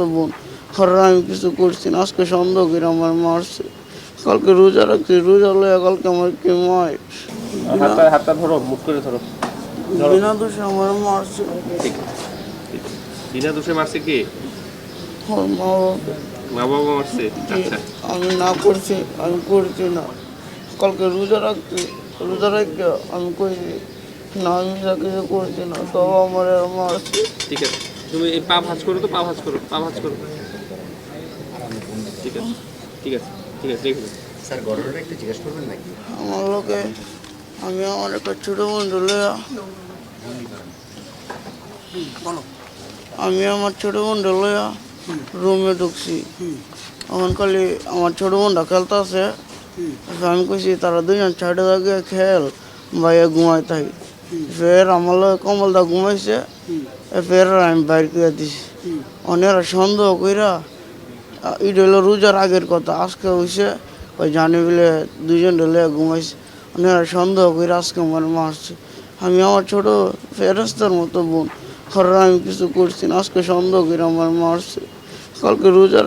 মতো বোন, আর আমি কিছু করছি না, আজকে সন্দেহ করে আমার মারছে। কালকে রোজা রাখছি, রোজা লইয়া কালকে আমার কি মায় হাতটা হাতটা ধরো, মুট করে ধরো। ধরো। বিনা দোষে আমার মারছে। ঠিক আছে, ঠিক আছে। বিনা দোষে মারছে কে? ওর মা বাবা। মা বাবা মারছে? জি, আচ্ছা। আমি না করছি, আমি করছি না। কালকে রোজা রাখছি, রোজা রাখতে আমি কইছি না আমি যা কিছু করছি না, তো আমার আর মারছে। ঠিক আছে, তুমি এই পা ভাঁজ করো তো, পা ভাঁজ করো, পা ভাঁজ করো। ঠিক আছে, ঠিক আছে, ঠিক আছে, রেখে দাও। স্যার ঘটনাটা একটু জিজ্ঞেস করবেন নাকি? আমার লোকে আমি আমার একটা ছোটো বন্ধু লইয়া আমি আমার ছোটো বন্ধু লইয়া রুমে ঢুকছি। এখন খালি আমার ছোটো বোনটা খেলতে আছে, আমি কইছি তারা দুজন সাইডে দাগে খেল, ভাইয়া ঘুমাই তাই। ফের আমার লগে কমলদা ঘুমাইছে, ফের আমি বাইর করে দিছি। অনেরা সন্দেহ কইরা ঈদ হইলো রোজার আগের কথা, আজকে হইছে ওই জানি বলে দুজন ঢেলে ঘুমাইছে। অনেরা সন্দেহ কইরা আজকে আমার মারছে। আমি আমার ছোট ফেরেস্তার মতো বোন, আর আমি কিছু করছি না, আজকে সন্দেহ করে আমার মারছে। কালকে রোজা